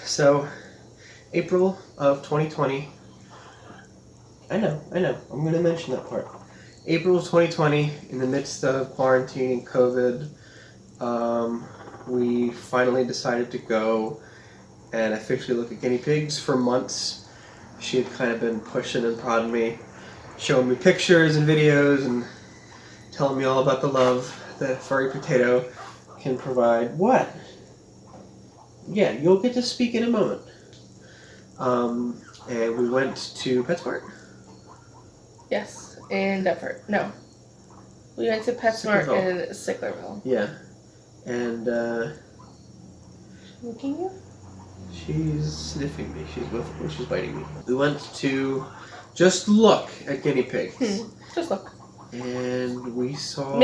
So, April of 2020. I know. I'm going to mention that part. April of 2020, in the midst of quarantine and COVID, we finally decided to go and officially look at guinea pigs. For months, she had kind of been pushing and prodding me, showing me pictures and videos and telling me all about the love that furry potato can provide. What? Yeah, you'll get to speak in a moment. And we went to PetSmart. Yes, in Deptford. No. We went to PetSmart in Sicklerville. Yeah. And, Looking you? she's sniffing me. She's biting me. We went to just look at guinea pigs. Just look. And we saw...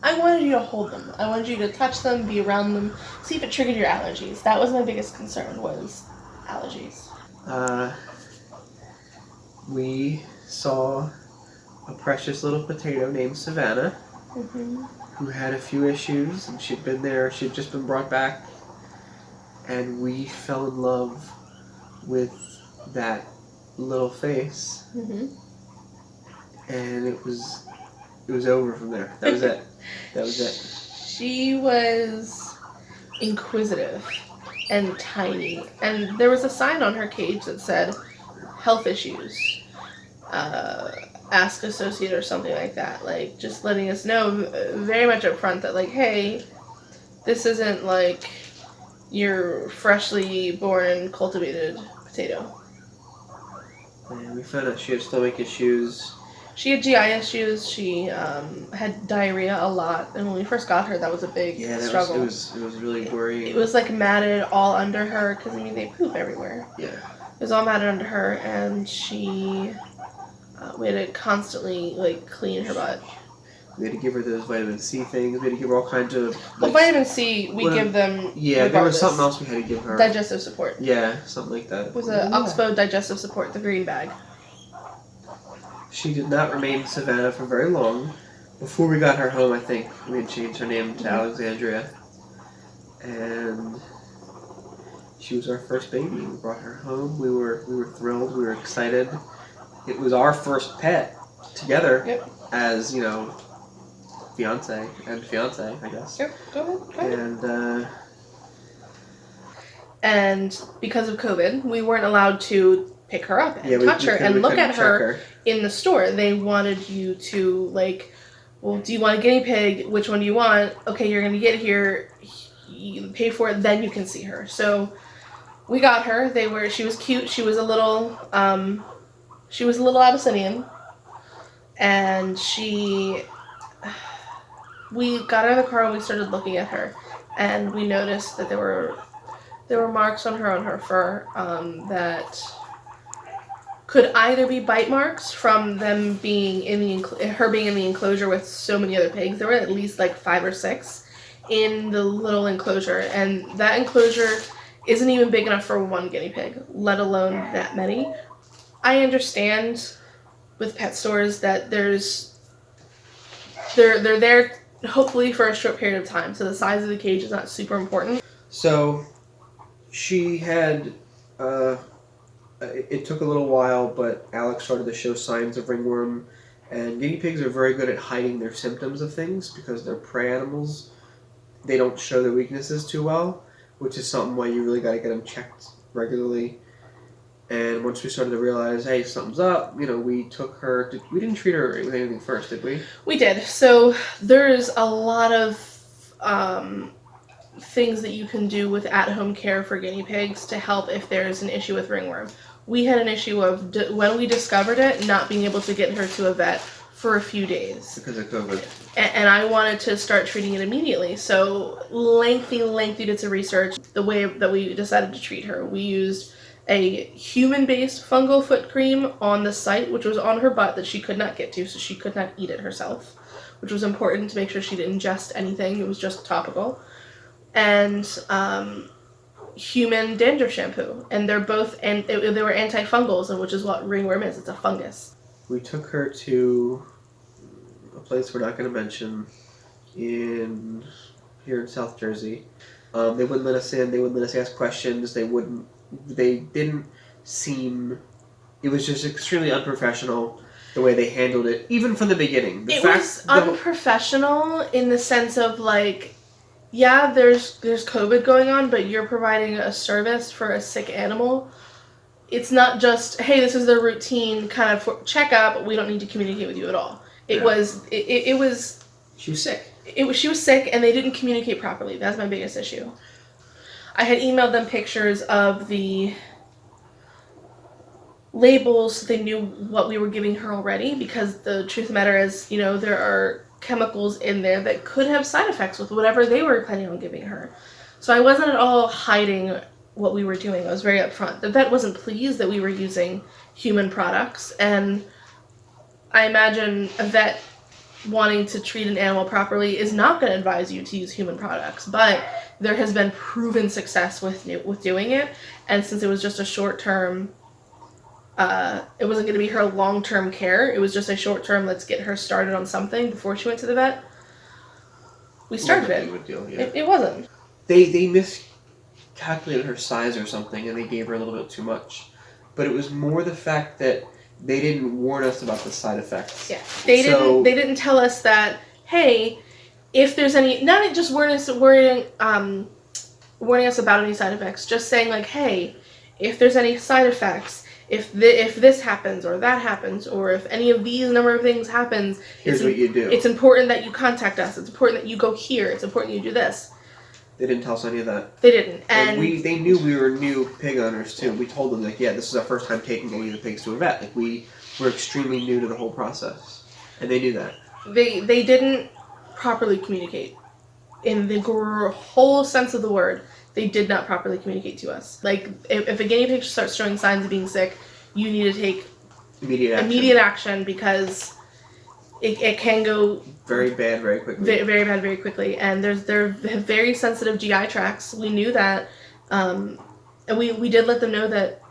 I wanted you to hold them. I wanted you to touch them, be around them, see if it triggered your allergies. That was my biggest concern, was allergies. We saw a precious little potato named Savannah, who had a few issues, and she'd been there. She'd just been brought back, and we fell in love with that little face. And it was over from there. That was it. That was it. She was inquisitive and tiny, and there was a sign on her cage that said health issues, ask associate or something like that, like just letting us know very much up front that, like, hey, this isn't like your freshly born cultivated potato. And we found out she had stomach issues. She had GI issues. She had diarrhea a lot, and when we first got her, that was a big struggle. It was really worrying. It was like matted all under her, because I mean they poop everywhere. Yeah. It was all matted under her, and she we had to constantly like clean her butt. We had to give her those vitamin C things. We had to give her all kinds of... Well, vitamin C, we give them. Yeah, there was something else we had to give her. Digestive support. Yeah, something like that. It was a Oxbow digestive support, the green bag. She did not remain Savannah for very long. Before we got her home, I think we had changed her name to Alexandria. And she was our first baby. We brought her home. We were thrilled. We were excited. It was our first pet together. Yep. As, you know, fiance, I guess. Yep, go ahead. And because of COVID, we weren't allowed to pick her up and touch her and look at her in the store. They wanted you to, like, well, do you want a guinea pig? Which one do you want? Okay, you're going to get here. You pay for it, then you can see her. So we got her. She was cute. She was a little Abyssinian. And we got out of the car and we started looking at her, and we noticed that there were marks on her fur that could either be bite marks from them being in her being in the enclosure with so many other pigs. There were at least like 5 or 6 in the little enclosure, and that enclosure isn't even big enough for one guinea pig, let alone that many. I understand with pet stores that they're there hopefully for a short period of time, so the size of the cage is not super important. So she had it took a little while, but Alex started to show signs of ringworm, and guinea pigs are very good at hiding their symptoms of things because they're prey animals. They don't show their weaknesses too well, which is something why you really got to get them checked regularly. And once we started to realize, hey, something's up, you know, we took her. We didn't treat her with anything first, did we? We did. So there's a lot of things that you can do with at-home care for guinea pigs to help if there's an issue with ringworm. We had an issue of, when we discovered it, not being able to get her to a vet for a few days. Because of COVID. And I wanted to start treating it immediately. So lengthy bits of research. The way that we decided to treat her, we used a human-based fungal foot cream on the site, which was on her butt that she could not get to, so she could not eat it herself, which was important to make sure she didn't ingest anything. It was just topical. And human dandruff shampoo, and they're both, and they were antifungals, and which is what ringworm is. It's a fungus. We took her to a place we're not going to mention here in South Jersey. They wouldn't let us in. They wouldn't let us ask questions. They didn't seem. It was just extremely unprofessional the way they handled it, even from the beginning. It was unprofessional in the sense of like, yeah, there's COVID going on, but you're providing a service for a sick animal. It's not just, hey, this is the routine kind of checkup. We don't need to communicate with you at all. It was. She was sick. She was sick, and they didn't communicate properly. That's my biggest issue. I had emailed them pictures of the labels so they knew what we were giving her already, because the truth of the matter is, there are chemicals in there that could have side effects with whatever they were planning on giving her. So I wasn't at all hiding what we were doing. I was very upfront. The vet wasn't pleased that we were using human products, and I imagine a vet wanting to treat an animal properly is not going to advise you to use human products, but there has been proven success with doing it, and since it was just a short-term, it wasn't going to be her long-term care, it was just a short-term, let's get her started on something before she went to the vet, we started it. Deal, yeah. It wasn't. They miscalculated her size or something, and they gave her a little bit too much, but it was more the fact that they didn't warn us about the side effects. Yeah, they didn't tell us that, hey, if there's any, not just warning us about any side effects, just saying like, hey, if there's any side effects, if this happens or that happens, or if any of these number of things happens, here's what you do. It's important that you contact us. It's important that you go here. It's important you do this. They didn't tell us any of that. They didn't, and they knew we were new pig owners too. We told them like, yeah, this is our first time taking any of the pigs to a vet. Like we were extremely new to the whole process, and they knew that. They didn't properly communicate in the whole sense of the word. They did not properly communicate to us. Like if a guinea pig starts showing signs of being sick, you need to take immediate action because it can go very bad very quickly. Very bad very quickly. And they're very sensitive GI tracts. We knew that, and we did let them know that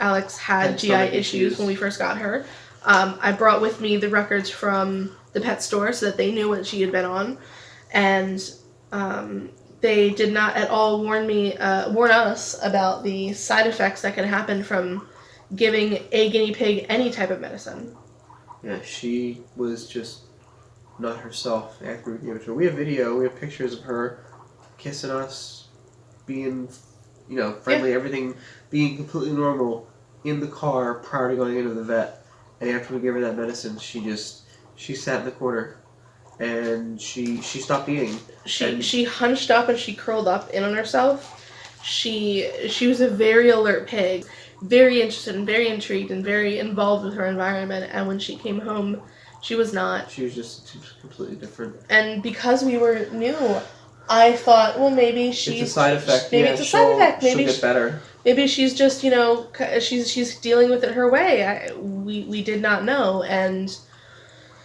Alex had GI issues when we first got her. I brought with me the records from the pet store so that they knew what she had been on, and they did not at all warn us about the side effects that can happen from giving a guinea pig any type of medicine. Yeah, she was just not herself after we gave it to her. We have video, we have pictures of her kissing us, being, friendly, everything being completely normal in the car prior to going into the vet. And after we gave her that medicine, she sat in the corner and she stopped eating. She hunched up and she curled up in on herself. She was a very alert pig, very interested and very intrigued and very involved with her environment, and when she came home, she was not. She was just completely different. And because we were new, I thought, well, maybe it's a side effect. Maybe it's a side effect. Maybe she'll get better. Maybe she's just, she's dealing with it her way. We did not know, and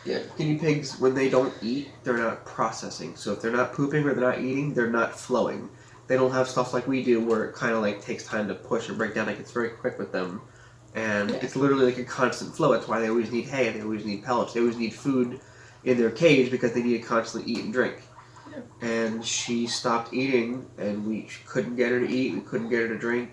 yeah, guinea pigs, when they don't eat, they're not processing. So if they're not pooping or they're not eating, they're not flowing. They don't have stuff like we do where it kind of like takes time to push or break down. Like it's very quick with them. And it's literally like a constant flow. That's why they always need hay, they always need pellets, they always need food in their cage because they need to constantly eat and drink. Yeah. And she stopped eating, and we couldn't get her to eat, we couldn't get her to drink.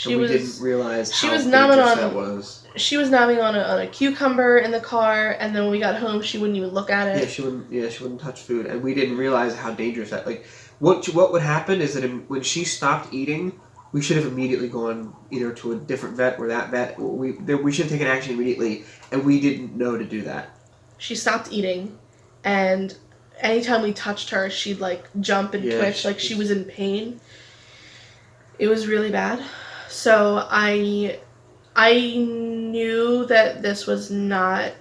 We didn't realize how dangerous that was. She was nomming on a cucumber in the car, and then when we got home, she wouldn't even look at it. Yeah, she wouldn't touch food, and we didn't realize how dangerous that. Like, what would happen is that when she stopped eating, we should have immediately gone either to a different vet or that vet. We should have taken action immediately, and we didn't know to do that. She stopped eating, and anytime we touched her, she'd like jump and twitch like she was in pain. It was really bad. So I knew that this was not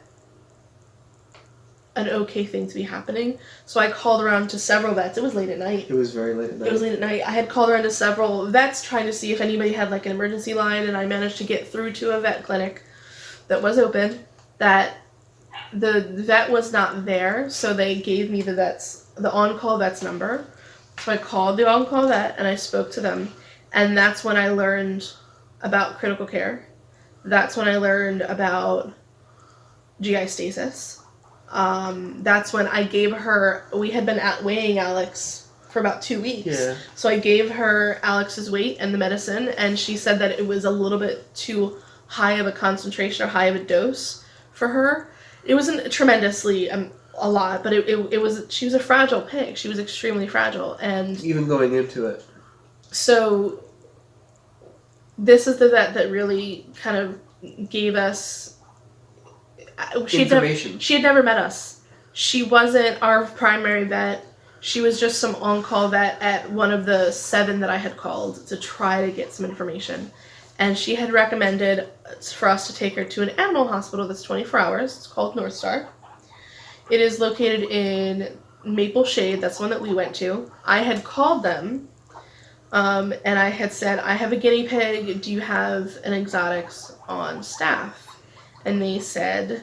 an okay thing to be happening. So I called around to several vets. It was late at night. It was very late at night. I had called around to several vets trying to see if anybody had like an emergency line, and I managed to get through to a vet clinic that was open. That the vet was not there, so they gave me the on-call vet's number. So I called the on-call vet and I spoke to them. And that's when I learned about critical care. That's when I learned about GI stasis. That's when I gave her, we had been weighing Alex for about 2 weeks. Yeah. So I gave her Alex's weight and the medicine, and she said that it was a little bit too high of a concentration or high of a dose for her. It wasn't tremendously a lot, but it was. She was a fragile pig. She was extremely fragile, and even going into it. So this is the vet that really kind of gave us information. She had never met us. She wasn't our primary vet. She was just some on-call vet at one of the 7 that I had called to try to get some information. And she had recommended for us to take her to an animal hospital that's 24 hours. It's called North Star. It is located in Maple Shade. That's the one that we went to. I had called them, and I had said, I have a guinea pig. Do you have an exotics on staff? And they said...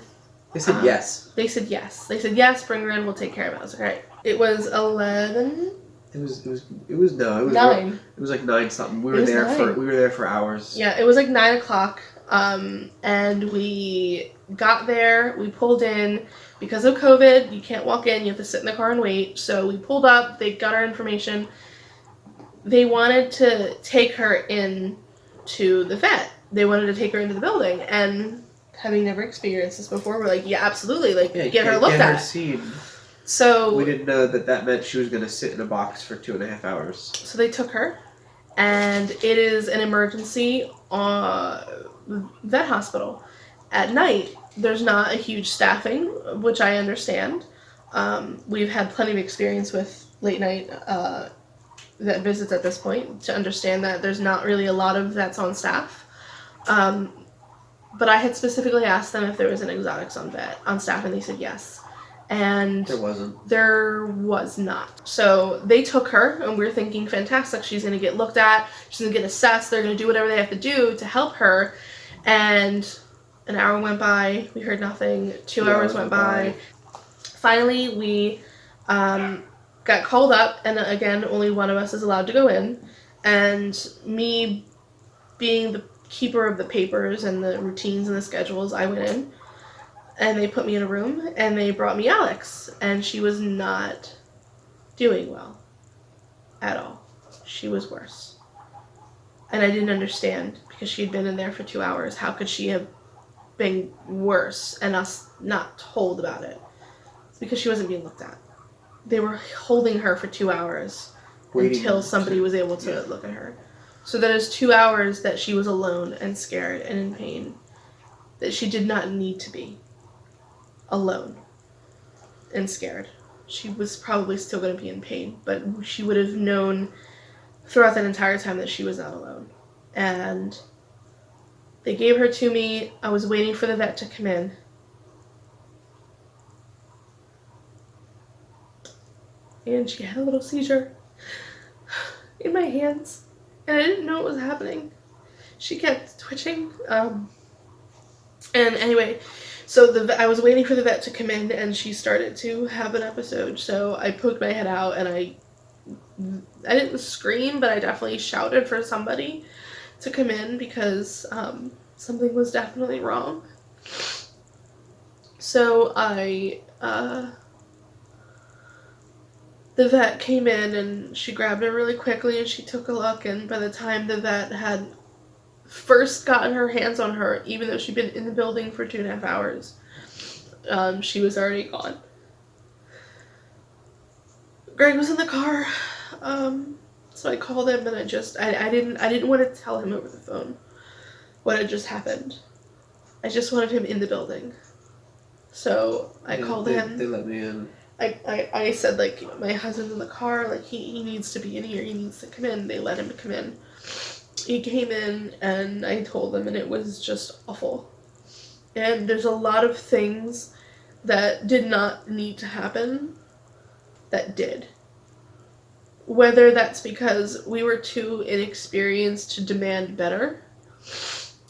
They said yes. They said yes. They said, yes, bring her in. We'll take care of it. I was like, all right. It was 11... It was 9. It was like 9 something. We were there for hours. Yeah, it was like 9 o'clock. And we got there. We pulled in because of COVID. You can't walk in. You have to sit in the car and wait. So we pulled up. They got our information. They wanted to take her in to the vet. They wanted to take her into the building, and having never experienced this before, we're like, yeah, absolutely, like get her looked at. Seen. So we didn't know that meant she was going to sit in a box for 2.5 hours. So they took her, and it is an emergency vet hospital. At night, there's not a huge staffing, which I understand. We've had plenty of experience with late night vet visits at this point to understand that there's not really a lot of vets on staff. But I had specifically asked them if there was an exotics on staff, and they said yes. And there wasn't. There was not. So they took her, and we were thinking, fantastic, she's going to get looked at, she's going to get assessed, they're going to do whatever they have to do to help her. And an hour went by, we heard nothing, 2 hours went by. Finally, we got called up, and again, only one of us is allowed to go in. And me being the keeper of the papers and the routines and the schedules, I went in, and they put me in a room, and they brought me Alex, and she was not doing well at all. She was worse. And I didn't understand, because she had been in there for 2 hours. How could she have been worse and us not told about it? It's because she wasn't being looked at. They were holding her for 2 hours until somebody was able to look at her. So that is 2 hours that she was alone and scared and in pain, that she did not need to be alone and scared. She was probably still going to be in pain, but she would have known throughout that entire time that she was not alone. And they gave her to me. I was waiting for the vet to come in. And she had a little seizure in my hands. And I didn't know what was happening. She kept twitching. And anyway, so I was waiting for the vet to come in, and she started to have an episode. So I poked my head out, and I didn't scream, but I definitely shouted for somebody to come in, because something was definitely wrong. So the vet came in, and she grabbed her really quickly, and she took a look, and by the time the vet had first gotten her hands on her, even though she'd been in the building for 2.5 hours, she was already gone. Greg was in the car, so I called him, and I didn't want to tell him over the phone what had just happened. I just wanted him in the building. So I called him. They let me in. I said, like, my husband's in the car, like, he needs to be in here, he needs to come in. They let him come in. He came in, and I told him, and it was just awful. And there's a lot of things that did not need to happen that did. Whether that's because we were too inexperienced to demand better,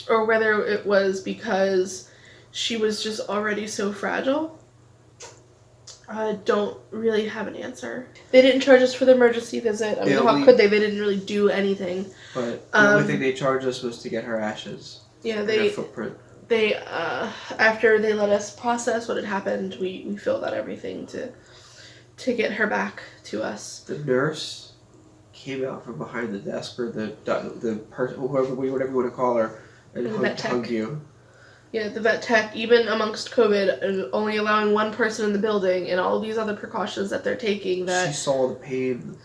or whether it was because she was just already so fragile, I don't really have an answer. They didn't charge us for the emergency visit. I mean, how could they? They didn't really do anything. But the only thing they charged us was to get her ashes. Yeah, her footprint. They after they let us process what had happened, we filled out everything to to get her back to us. The nurse came out from behind the desk, or the person, whoever, whatever you want to call her, and hugged you. Yeah, the vet tech, even amongst COVID, and only allowing one person in the building, and all these other precautions that they're taking. That she saw the pain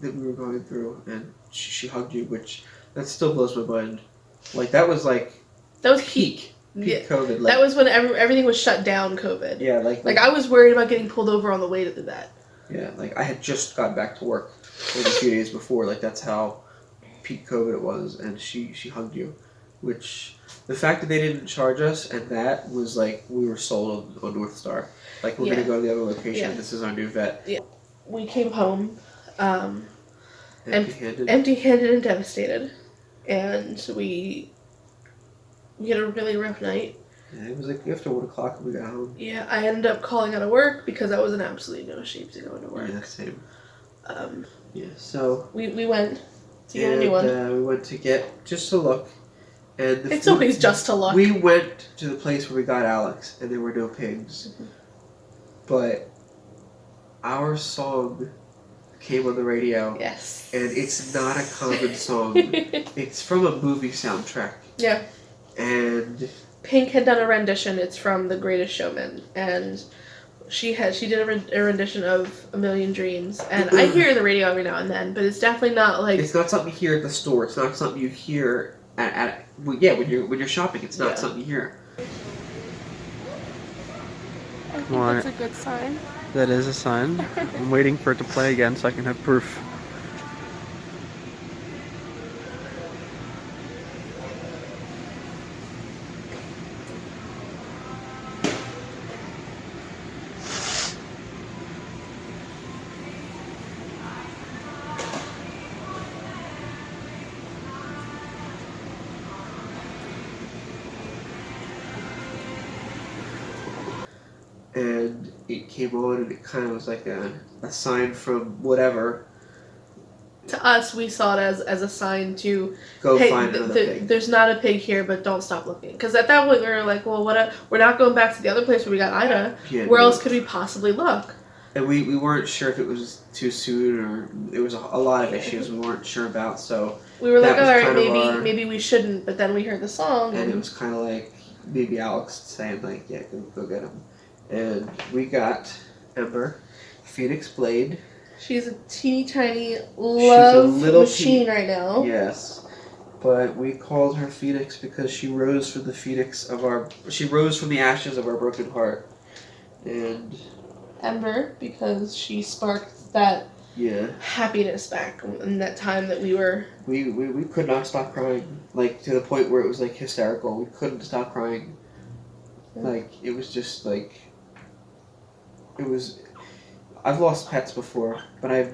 that we were going through, and she hugged you, which that still blows my mind. Like that was peak COVID. Like, that was when everything was shut down. COVID. Yeah, like I was worried about getting pulled over on the way to the vet. Yeah, like I had just got back to work like a few days before. Like that's how peak COVID it was, and she hugged you, which the fact that they didn't charge us, and that was like we were sold on North Star. Like we're gonna go to the other location. Yeah. This is our new vet. Yeah, we came home, empty-handed and devastated, and we had a really rough night. Yeah, it was like after 1 o'clock we got home. Yeah, I ended up calling out of work because I was in absolutely no shape to go into work. Yeah, same. Yeah, so we went to get a new one. We went to get just to look, and it's always just to look. We went to the place where we got Alex, and there were no pigs, but our song came on the radio. Yes, and it's not a common song. It's from a movie soundtrack. Yeah, and Pink had done a rendition. It's from The Greatest Showman, and she did a rendition of A Million Dreams, and I hear the radio every now and then, but it's definitely not like it's not something you hear at the store. It's not something you hear when you're shopping. It's not something you hear. I think that's a good sign. That is a sign. I'm waiting for it to play again so I can have proof. And it came on, and it kind of was like a sign from whatever. To us, we saw it as a sign to go find another pig. There's not a pig here, but don't stop looking. Because at that point, we were like, well, we're not going back to the other place where we got Ida. Yeah, where else could we possibly look? And we weren't sure if it was too soon, or it was a lot of issues we weren't sure about. So we were like, all right, maybe we shouldn't. But then we heard the song, and it was kind of like maybe Alex saying like, yeah, go get him. And we got Ember, Phoenix Blade. She's a teeny tiny love machine right now. Yes, but we called her Phoenix because she rose from the ashes of our broken heart. And Ember because she sparked that happiness back in that time that we were. We could not stop crying, like to the point where it was like hysterical. We couldn't stop crying. Like it was just like. It was. I've lost pets before, but I had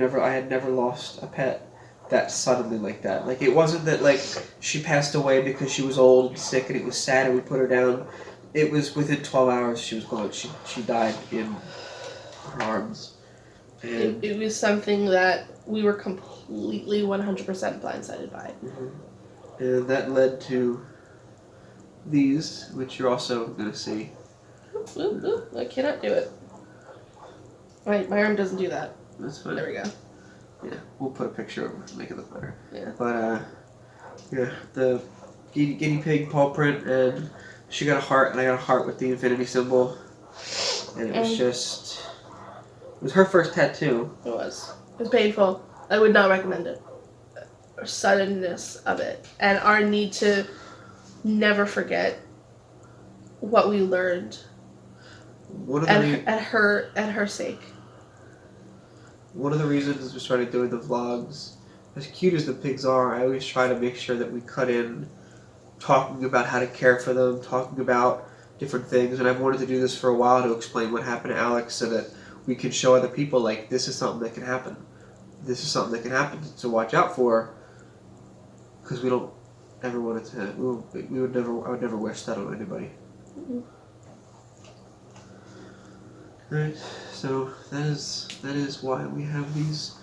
never lost a pet that suddenly like that. Like it wasn't that like she passed away because she was old and sick and it was sad and we put her down. It was within 12 hours she was gone. She died in her arms. And it was something that we were completely 100% blindsided by. Mm-hmm. And that led to these, which you're also going to see. Ooh, I cannot do it. Right, my arm doesn't do that. That's fine. There we go. Yeah, we'll put a picture of it to make it look better. Yeah. But, the guinea pig paw print, and she got a heart, and I got a heart with the infinity symbol. And it was just... It was her first tattoo. It was. It was painful. I would not recommend it. Suddenness of it. And our need to never forget what we learned at her sake. One of the reasons we started doing the vlogs, as cute as the pigs are, I always try to make sure that we cut in talking about how to care for them, talking about different things, and I've wanted to do this for a while to explain what happened to Alex so that we can show other people, like, this is something that can happen. This is something that can happen to watch out for, because we don't ever want it to, I would never wish that on anybody. Mm-hmm. Alright, so that is why we have these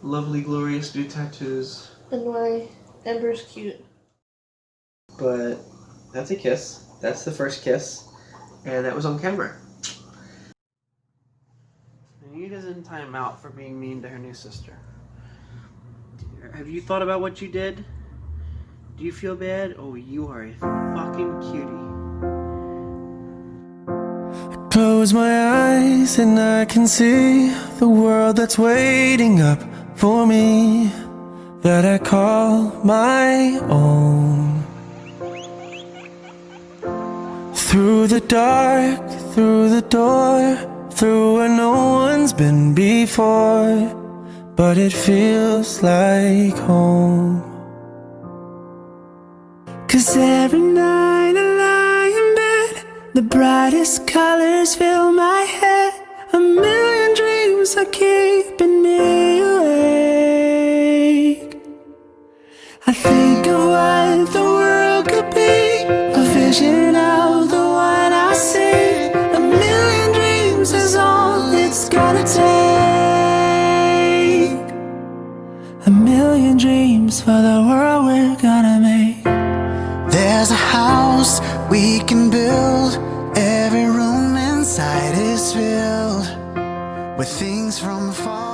lovely, glorious new tattoos. And why Ember's cute. But that's a kiss. That's the first kiss. And that was on camera. is in timeout for being mean to her new sister. Have you thought about what you did? Do you feel bad? Oh, you are a fucking cutie. Close my eyes and I can see the world that's waiting up for me, that I call my own. Through the dark, through the door, through where no one's been before, but it feels like home. 'Cause every night I lie in bed, the brightest colors fill my head. A million dreams are keeping me awake. I think of what the world could be, a vision of the one I see. A million dreams is all it's gonna take. A million dreams for the world we're gonna make. There's a house we can build. Every room inside is filled with things from far.